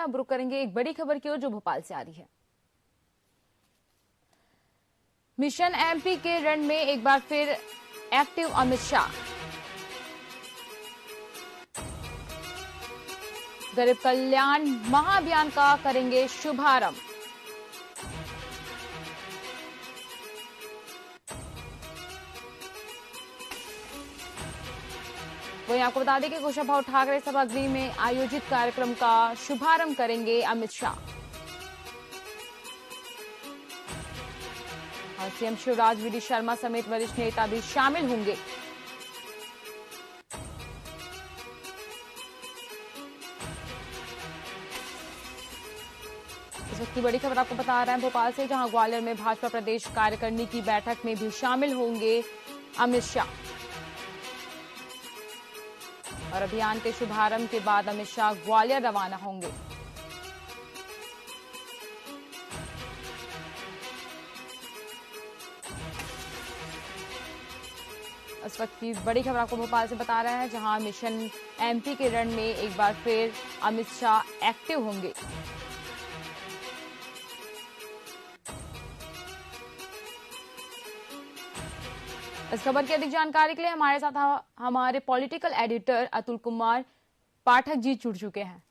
अब रुक करेंगे एक बड़ी खबर की ओर जो भोपाल से आ रही है। मिशन एमपी के रण में एक बार फिर एक्टिव अमित शाह। गरीब कल्याण महाअभियान का करेंगे शुभारंभ। वहीं आपको बता दें कि कुशाभाऊ ठाकरे सभागृह में आयोजित कार्यक्रम का शुभारंभ करेंगे अमित शाह। और CM Shivraj V D Sharma समेत वरिष्ठ नेता भी शामिल होंगे। इस वक्त की बड़ी खबर आपको बता रहे हैं भोपाल से, जहां ग्वालियर में भाजपा प्रदेश कार्यकारिणी की बैठक में भी शामिल होंगे अमित शाह। और अभियान के शुभारंभ के बाद अमित शाह ग्वालियर रवाना होंगे। इस वक्त की बड़ी खबर आपको भोपाल से बता रहे हैं, जहां मिशन एमपी के रण में एक बार फिर अमित शाह एक्टिव होंगे। इस खबर की अधिक जानकारी के लिए हमारे साथ हमारे पॉलिटिकल एडिटर अतुल कुमार पाठक जी जुड़ चुके हैं।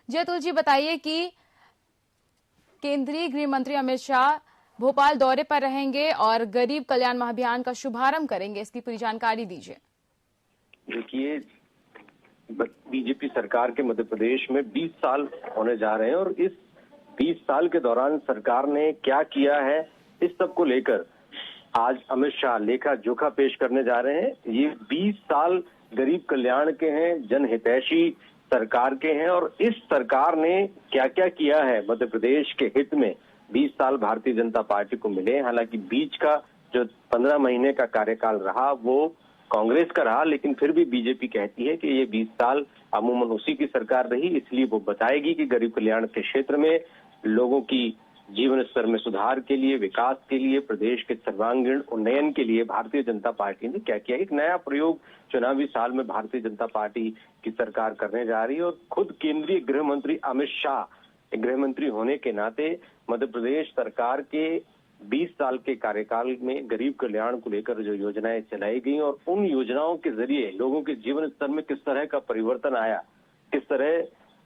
जी अतुल जी, बताइए कि केंद्रीय गृह मंत्री अमित शाह भोपाल दौरे पर रहेंगे और गरीब कल्याण महाअभियान का शुभारंभ करेंगे, इसकी पूरी जानकारी दीजिए। देखिए, बीजेपी सरकार के मध्य प्रदेश में 20 साल होने जा रहे हैं और इस 20 साल के दौरान सरकार ने क्या किया है, इस सब को लेकर आज अमित शाह लेखा जोखा पेश करने जा रहे हैं। ये 20 साल गरीब कल्याण के हैं, जनहितैषी सरकार के हैं और इस सरकार ने क्या क्या किया है मध्य प्रदेश के हित में। 20 साल भारतीय जनता पार्टी को मिले, हालांकि बीच का जो 15 महीने का कार्यकाल रहा वो कांग्रेस का रहा, लेकिन फिर भी बीजेपी कहती है कि ये 20 साल अमूमन उसी की सरकार रही, इसलिए वो बताएगी कि गरीब कल्याण के क्षेत्र में लोगों की जीवन स्तर में सुधार के लिए, विकास के लिए, प्रदेश के सर्वांगीण उन्नयन के लिए भारतीय जनता पार्टी ने क्या किया। एक नया प्रयोग चुनावी साल में भारतीय जनता पार्टी की सरकार करने जा रही है और खुद केंद्रीय गृह मंत्री अमित शाह गृह मंत्री होने के नाते मध्य प्रदेश सरकार के 20 साल के कार्यकाल में गरीब कल्याण को लेकर जो योजनाएं चलाई गई और उन योजनाओं के जरिए लोगों के जीवन स्तर में किस तरह का परिवर्तन आया, किस तरह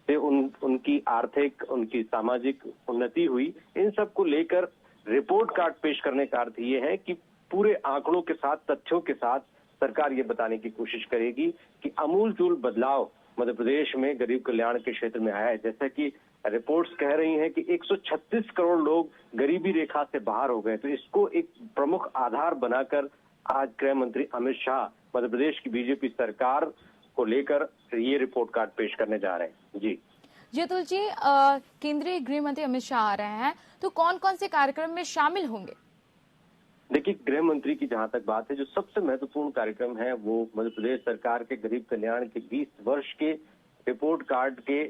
से उनकी आर्थिक, उनकी सामाजिक उन्नति हुई, इन सब को लेकर रिपोर्ट कार्ड पेश करने का अर्थ ये है कि पूरे आंकड़ों के साथ, तथ्यों के साथ सरकार ये बताने की कोशिश करेगी कि अमूलचूल बदलाव मध्य प्रदेश में गरीब कल्याण के क्षेत्र में आया है। जैसा कि रिपोर्ट्स कह रही हैं कि 136 करोड़ लोग गरीबी रेखा से बाहर हो गए, तो इसको एक प्रमुख आधार बनाकर आज गृह मंत्री अमित शाह मध्य प्रदेश की बीजेपी सरकार को लेकर ये रिपोर्ट कार्ड पेश करने जा रहे हैं। जी अतुल जी, केंद्रीय गृह मंत्री अमित शाह आ रहे हैं, तो कौन कौन से कार्यक्रम में शामिल होंगे? देखिए, गृह मंत्री की जहां तक बात है, जो सबसे महत्वपूर्ण कार्यक्रम है वो मध्य प्रदेश सरकार के गरीब कल्याण के 20 वर्ष के रिपोर्ट कार्ड के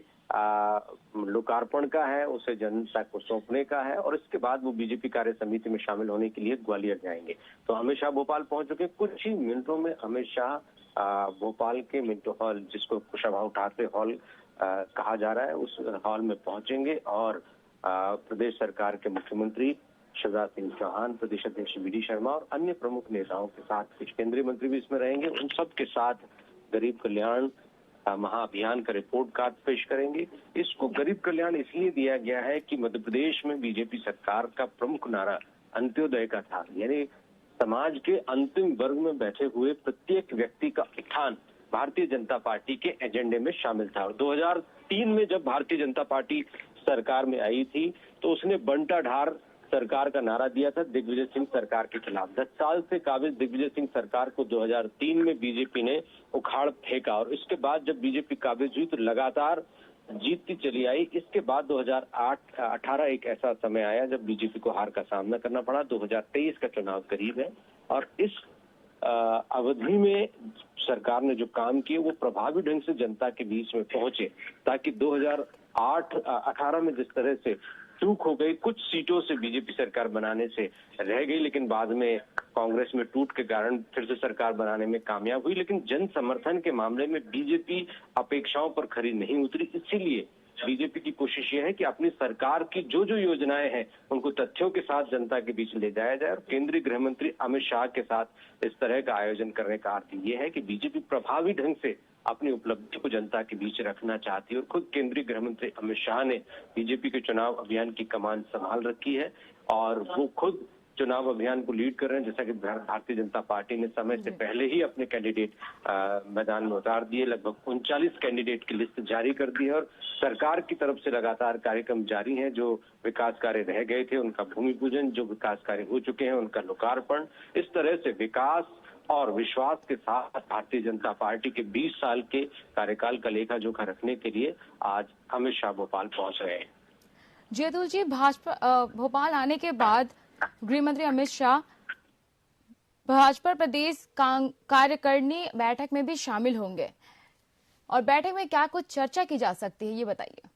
लोकार्पण का है, उसे जनता को सौंपने का है और इसके बाद वो बीजेपी कार्य समिति में शामिल होने के लिए ग्वालियर जाएंगे। तो अमित शाह भोपाल पहुंच चुके, कुछ ही मिनटों में अमित शाह भोपाल के मिंटो हॉल, जिसको कुशाभाऊ ठाकरे हॉल कहा जा रहा है, उस हॉल में पहुंचेंगे और प्रदेश सरकार के मुख्यमंत्री शिवराज सिंह चौहान, प्रदेश अध्यक्ष वी डी शर्मा और अन्य प्रमुख नेताओं के साथ, कुछ केंद्रीय मंत्री भी इसमें रहेंगे, उन सब के साथ गरीब कल्याण महाअभियान का रिपोर्ट कार्ड पेश करेंगे। इसको गरीब कल्याण इसलिए दिया गया है कि मध्य प्रदेश में बीजेपी सरकार का प्रमुख नारा अंत्योदय का था, यानी समाज के अंतिम वर्ग में बैठे हुए प्रत्येक व्यक्ति का उत्थान भारतीय जनता पार्टी के एजेंडे में शामिल था। और 2003 में जब भारतीय जनता पार्टी सरकार में आई थी तो उसने बंटाढार सरकार का नारा दिया था दिग्विजय सिंह सरकार के खिलाफ। 10 साल से काबिज दिग्विजय सिंह सरकार को 2003 में बीजेपी ने उखाड़ फेंका और इसके बाद जब बीजेपी काबिज हुई तो लगातार जीतती चली आई। इसके बाद 2018 एक ऐसा समय आया जब बीजेपी को हार का सामना करना पड़ा। 2023 का चुनाव करीब है और इस अवधि में सरकार ने जो काम किए वो प्रभावी ढंग से जनता के बीच में पहुंचे, ताकि 2018 में जिस तरह से चूक हो गई, कुछ सीटों से बीजेपी सरकार बनाने से रह गई, लेकिन बाद में कांग्रेस में टूट के कारण फिर से सरकार बनाने में कामयाब हुई। लेकिन जन समर्थन के मामले में बीजेपी अपेक्षाओं पर खरी नहीं उतरी। इसीलिए बीजेपी की कोशिश ये है कि अपनी सरकार की जो जो योजनाएं हैं उनको तथ्यों के साथ जनता के बीच ले जाया जाए। और केंद्रीय गृह मंत्री अमित शाह के साथ इस तरह का आयोजन करने का अर्थ ये है कि बीजेपी प्रभावी ढंग से अपनी उपलब्धि को जनता के बीच रखना चाहती है। और खुद केंद्रीय गृह मंत्री अमित शाह ने बीजेपी के चुनाव अभियान की कमान संभाल रखी है और वो खुद चुनाव अभियान को लीड कर रहे हैं। जैसा कि भारतीय जनता पार्टी ने समय से पहले ही अपने कैंडिडेट मैदान में उतार दिए, लगभग 39 कैंडिडेट की लिस्ट जारी कर दी है और सरकार की तरफ से लगातार कार्यक्रम जारी हैं। जो विकास कार्य रह गए थे उनका भूमि पूजन, जो विकास कार्य हो चुके हैं उनका लोकार्पण। इस तरह से विकास और विश्वास के साथ भारतीय जनता पार्टी के 20 साल के कार्यकाल का लेखा जोखा रखने के लिए आज अमित शाह भोपाल पहुंच रहे हैं। जी अतुल जी, भाजपा भोपाल आने के बाद गृह मंत्री अमित शाह भाजपा प्रदेश कार्यकारिणी बैठक में भी शामिल होंगे और बैठक में क्या कुछ चर्चा की जा सकती है, ये बताइए।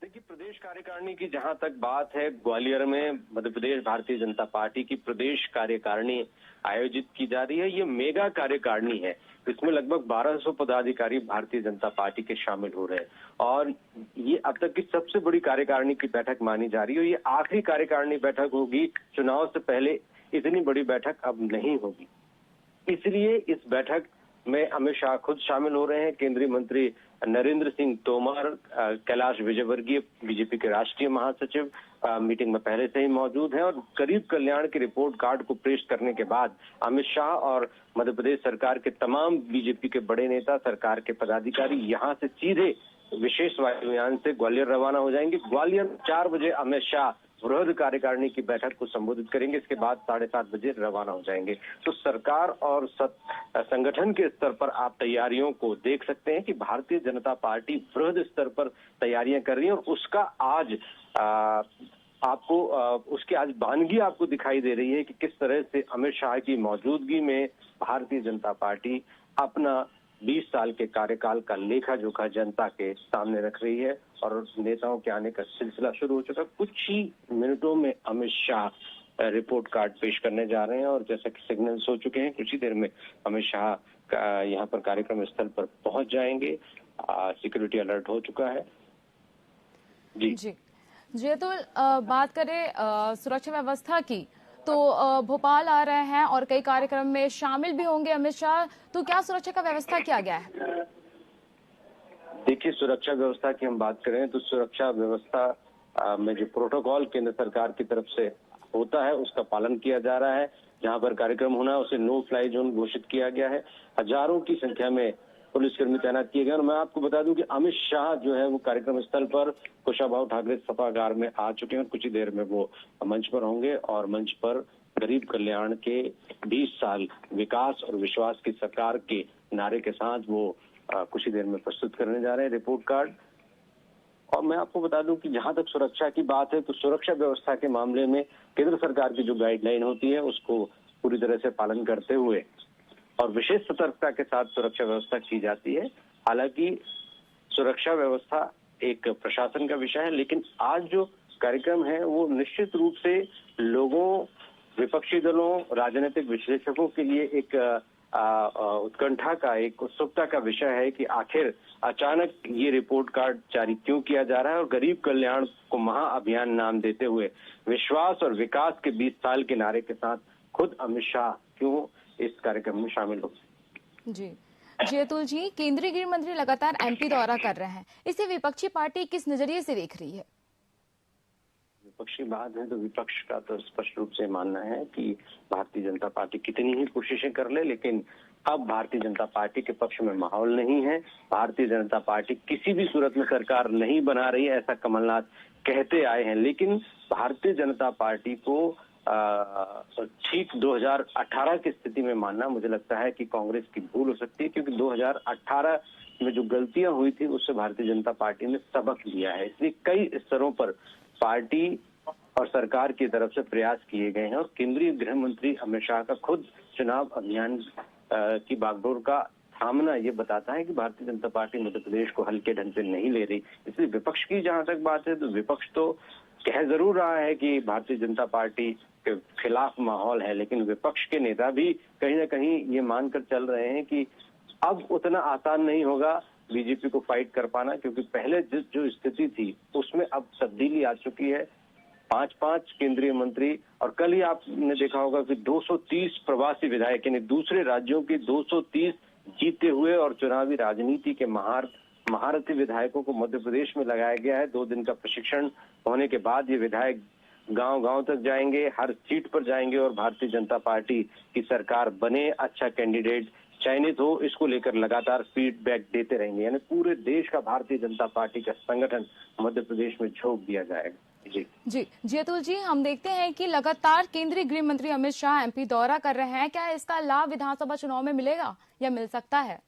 देखिए, प्रदेश कार्यकारिणी की जहां तक बात है, ग्वालियर में मध्य प्रदेश भारतीय जनता पार्टी की प्रदेश कार्यकारिणी आयोजित की जा रही है। ये मेगा कार्यकारिणी है, इसमें लगभग 1200 पदाधिकारी भारतीय जनता पार्टी के शामिल हो रहे हैं और ये अब तक की सबसे बड़ी कार्यकारिणी की बैठक मानी जा रही है। ये आखिरी कार्यकारिणी बैठक होगी, चुनाव से पहले इतनी बड़ी बैठक अब नहीं होगी। इसलिए इस बैठक में अमित शाह खुद शामिल हो रहे हैं। केंद्रीय मंत्री नरेंद्र सिंह तोमर, कैलाश विजयवर्गीय बीजेपी के राष्ट्रीय महासचिव मीटिंग में पहले से ही मौजूद हैं और गरीब कल्याण के रिपोर्ट कार्ड को पेश करने के बाद अमित शाह और मध्य प्रदेश सरकार के तमाम बीजेपी के बड़े नेता, सरकार के पदाधिकारी यहां से सीधे विशेष वायुयान से ग्वालियर रवाना हो जाएंगे। ग्वालियर 4 बजे अमित शाह बृहद कार्यकारिणी की बैठक को संबोधित करेंगे। इसके बाद 7:30 बजे रवाना हो जाएंगे। तो सरकार और संगठन के स्तर पर आप तैयारियों को देख सकते हैं कि भारतीय जनता पार्टी बृहद स्तर पर तैयारियां कर रही है और उसका आज उसकी आज वानगी आपको दिखाई दे रही है कि किस तरह से अमित शाह की मौजूदगी में भारतीय जनता पार्टी अपना 20 साल के कार्यकाल का लेखा जोखा जनता के सामने रख रही है और नेताओं के आने का सिलसिला शुरू हो चुका। कुछ ही मिनटों में अमित शाह रिपोर्ट कार्ड पेश करने जा रहे हैं और जैसा कि सिग्नल्स हो चुके हैं, कुछ ही देर में अमित शाह यहाँ पर कार्यक्रम स्थल पर पहुंच जाएंगे। सिक्योरिटी अलर्ट हो चुका है। जी अतुल, बात करें सुरक्षा व्यवस्था की तो भोपाल आ रहे हैं और कई कार्यक्रम में शामिल भी होंगे अमित शाह, तो क्या सुरक्षा का व्यवस्था किया गया है? देखिए, सुरक्षा व्यवस्था की हम बात करें तो सुरक्षा व्यवस्था में जो प्रोटोकॉल केंद्र सरकार की तरफ से होता है उसका पालन किया जा रहा है। जहां पर कार्यक्रम होना है उसे नो फ्लाई जोन घोषित किया गया है। हजारों की संख्या में पुलिसकर्मी तैनात किए गए और मैं आपको बता दूं कि अमित शाह जो है वो कार्यक्रम स्थल पर कुशाभाऊ ठाकरे सभागार में आ चुके हैं और कुछ ही देर में वो मंच पर होंगे और मंच पर गरीब कल्याण के 20 साल विकास और विश्वास की सरकार के नारे के साथ वो कुछ ही देर में प्रस्तुत करने जा रहे हैं रिपोर्ट कार्ड। और मैं आपको बता दूं कि जहां तक सुरक्षा की बात है तो सुरक्षा व्यवस्था के मामले में केंद्र सरकार की जो गाइडलाइन होती है उसको पूरी तरह से पालन करते हुए और विशेष सतर्कता के साथ सुरक्षा व्यवस्था की जाती है। हालांकि सुरक्षा व्यवस्था एक प्रशासन का विषय है, लेकिन आज जो कार्यक्रम है वो निश्चित रूप से लोगों, विपक्षी दलों, राजनीतिक विश्लेषकों के लिए एक उत्कंठा का, एक उत्सुकता का विषय है कि आखिर अचानक ये रिपोर्ट कार्ड जारी क्यों किया जा रहा है और गरीब कल्याण को महाअभियान नाम देते हुए विश्वास और विकास के 20 साल के नारे के साथ खुद अमित शाह क्यों इस कार्यक्रम में शामिल हो। जी अतुल जी, केंद्रीय गृह मंत्री लगातार एमपी दौरा कर रहे हैं, इसे विपक्षी पार्टी किस नजरिए से देख रही है? विपक्षी बात है तो विपक्ष का तो स्पष्ट रूप से मानना है कि भारतीय जनता पार्टी कितनी ही कोशिशें कर ले, लेकिन अब भारतीय जनता पार्टी के पक्ष में माहौल नहीं है। भारतीय जनता पार्टी किसी भी सूरत में सरकार नहीं बना रही है, ऐसा कमलनाथ कहते आए हैं। लेकिन भारतीय जनता पार्टी को ठीक 2018 की स्थिति में मानना मुझे लगता है कि कांग्रेस की भूल हो सकती है, क्योंकि 2018 में जो गलतियां हुई थी उससे भारतीय जनता पार्टी ने सबक लिया है। इसलिए कई स्तरों पर पार्टी और सरकार की तरफ से प्रयास किए गए हैं और केंद्रीय गृह मंत्री अमित शाह का खुद चुनाव अभियान की बागडोर का थामना ये बताता है कि भारतीय जनता पार्टी मध्य प्रदेश को हल्के ढंग से नहीं ले रही। इसलिए विपक्ष की जहां तक बात है तो विपक्ष तो कह जरूर रहा है कि भारतीय जनता पार्टी के खिलाफ माहौल है, लेकिन विपक्ष के नेता भी कहीं ना कहीं ये मानकर चल रहे हैं कि अब उतना आसान नहीं होगा बीजेपी को फाइट कर पाना, क्योंकि पहले जो स्थिति थी उसमें अब तब्दीली आ चुकी है। 5-5 केंद्रीय मंत्री, और कल ही आपने देखा होगा कि 230 प्रवासी विधायक, यानी दूसरे राज्यों के 230 जीते हुए और चुनावी राजनीति के महारथी विधायकों को मध्य प्रदेश में लगाया गया है। 2 दिन का प्रशिक्षण होने के बाद ये विधायक गांव-गांव तक जाएंगे, हर सीट पर जाएंगे और भारतीय जनता पार्टी की सरकार बने, अच्छा कैंडिडेट चयनित हो, इसको लेकर लगातार फीडबैक देते रहेंगे। यानी पूरे देश का भारतीय जनता पार्टी का संगठन मध्य प्रदेश में झोंक दिया जाएगा। जी अतुल जी, हम देखते हैं कि लगातार केंद्रीय गृह मंत्री अमित शाह एमपी दौरा कर रहे हैं। क्या इसका लाभ विधानसभा चुनाव में मिलेगा या मिल सकता है?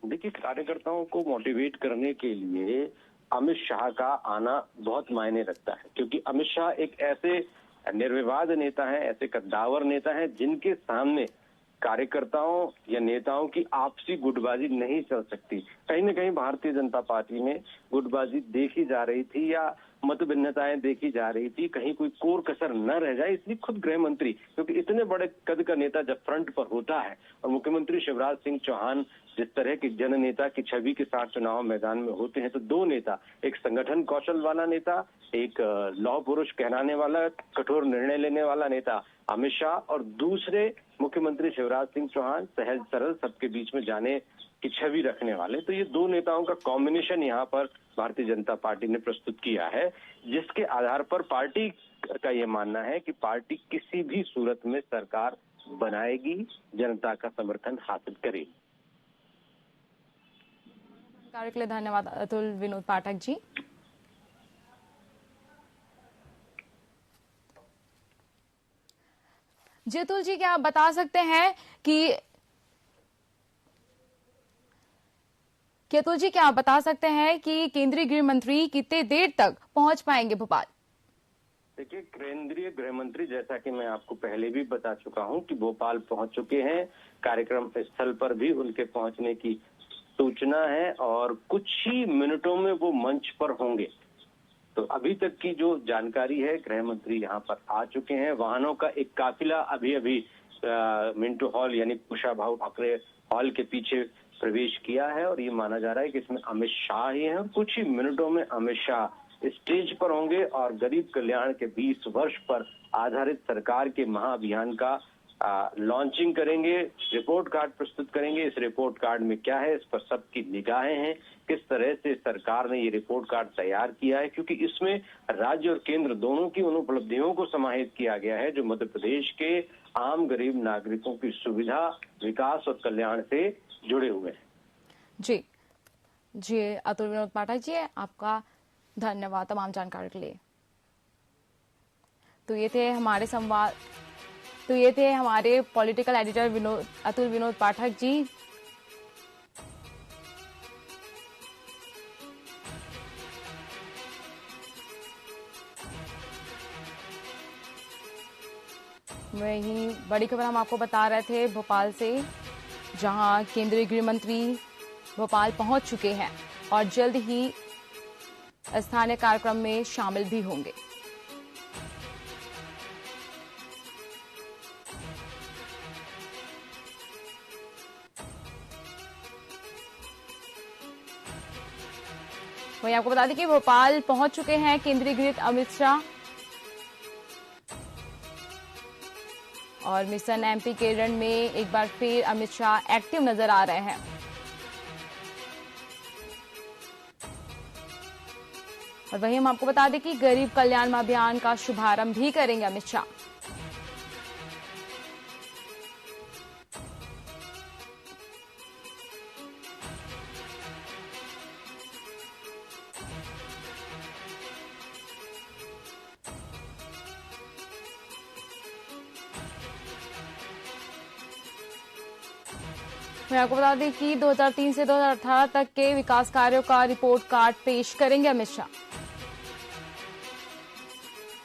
देखिए, कार्यकर्ताओं को मोटिवेट करने के लिए अमित शाह का आना बहुत मायने रखता है, क्योंकि अमित शाह एक ऐसे निर्विवाद नेता है, ऐसे कद्दावर नेता है जिनके सामने कार्यकर्ताओं या नेताओं की आपसी गुटबाजी नहीं चल सकती। कहीं न कहीं भारतीय जनता पार्टी में गुटबाजी देखी जा रही थी या मतभिन्नताएं देखी जा रही थी, कहीं कोई कोर कसर न रह जाए, इसलिए खुद गृह मंत्री, क्योंकि इतने बड़े कद का नेता जब फ्रंट पर होता है और मुख्यमंत्री शिवराज सिंह चौहान जिस तरह के जन नेता की छवि के साथ चुनाव मैदान में होते हैं, तो 2 नेता, एक संगठन कौशल वाला नेता, एक लौह पुरुष कहलाने वाला, कठोर निर्णय लेने वाला नेता अमित शाह, और दूसरे मुख्यमंत्री शिवराज सिंह चौहान सहज सरल सबके बीच में जाने की छवि रखने वाले। तो ये 2 नेताओं का कॉम्बिनेशन यहाँ पर भारतीय जनता पार्टी ने प्रस्तुत किया है, जिसके आधार पर पार्टी का ये मानना है कि पार्टी किसी भी सूरत में सरकार बनाएगी, जनता का समर्थन हासिल करेगी। कार्य के लिए धन्यवाद अतुल विनोद पाठक जी। अतुल जी, क्या आप बता सकते हैं कि अतुल जी, क्या आप बता सकते हैं कि केंद्रीय गृह मंत्री कितने देर तक पहुंच पाएंगे भोपाल? देखिए, केंद्रीय गृह मंत्री, जैसा कि मैं आपको पहले भी बता चुका हूं कि भोपाल पहुंच चुके हैं। कार्यक्रम स्थल पर भी उनके पहुंचने की सूचना है और कुछ ही मिनटों में वो मंच पर होंगे। तो अभी तक की जो जानकारी है, गृह मंत्री यहाँ पर आ चुके हैं। वाहनों का एक काफिला अभी मिंटो हॉल यानी कुशाभाऊ ठाकरे हॉल के पीछे प्रवेश किया है और ये माना जा रहा है कि इसमें अमित शाह ही हैं और कुछ ही मिनटों में अमित शाह स्टेज पर होंगे और गरीब कल्याण के 20 वर्ष पर आधारित सरकार के महाअभियान का लॉन्चिंग करेंगे, रिपोर्ट कार्ड प्रस्तुत करेंगे। इस रिपोर्ट कार्ड में क्या है, इस पर सबकी निगाहें हैं, किस तरह से सरकार ने ये रिपोर्ट कार्ड तैयार किया है, क्योंकि इसमें राज्य और केंद्र दोनों की उन उपलब्धियों को समाहित किया गया है जो मध्य प्रदेश के आम गरीब नागरिकों की सुविधा, विकास और कल्याण से जुड़े हुए हैं। जी अतुल विनोद पाठक जी, आपका धन्यवाद तमाम जानकारी के लिए। तो ये थे हमारे पॉलिटिकल एडिटर अतुल विनोद पाठक जी। वही बड़ी खबर हम आपको बता रहे थे भोपाल से, जहां केंद्रीय गृह मंत्री भोपाल पहुंच चुके हैं और जल्द ही स्थानीय कार्यक्रम में शामिल भी होंगे। वहीं आपको बता दें कि भोपाल पहुंच चुके हैं केंद्रीय गृह अमित शाह और मिशन एमपी के रण में एक बार फिर अमित शाह एक्टिव नजर आ रहे हैं। और वहीं हम आपको बता दें कि गरीब कल्याण अभियान का शुभारंभ भी करेंगे अमित शाह। मैं आपको बता दें कि 2003 से 2018 तक के विकास कार्यों का रिपोर्ट कार्ड पेश करेंगे अमित शाह।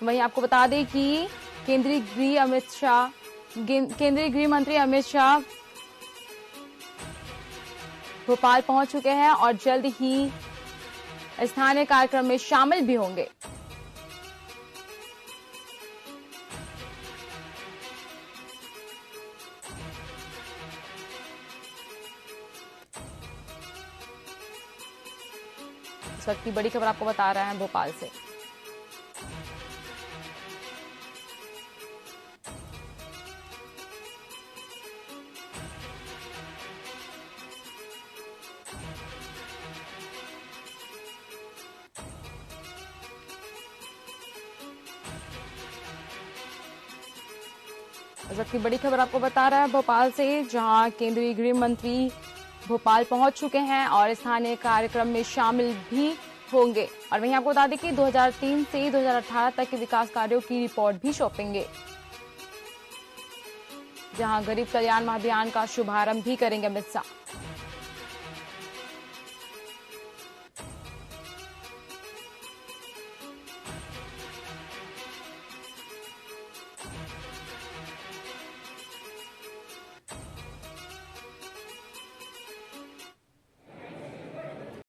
वहीं आपको बता दें कि केंद्रीय गृह मंत्री अमित शाह भोपाल पहुंच चुके हैं और जल्द ही स्थानीय कार्यक्रम में शामिल भी होंगे। इस वक्त की बड़ी खबर आपको बता रहे हैं भोपाल से। इस वक्त की बड़ी खबर आपको बता रहा है भोपाल से, जहां केंद्रीय गृह मंत्री भोपाल पहुंच चुके हैं और स्थानीय कार्यक्रम में शामिल भी होंगे। और वहीं आपको बता दें कि 2003 से 2018 तक के विकास कार्यों की रिपोर्ट भी सौंपेंगे, जहां गरीब कल्याण महाअभियान का शुभारंभ भी करेंगे अमित शाह।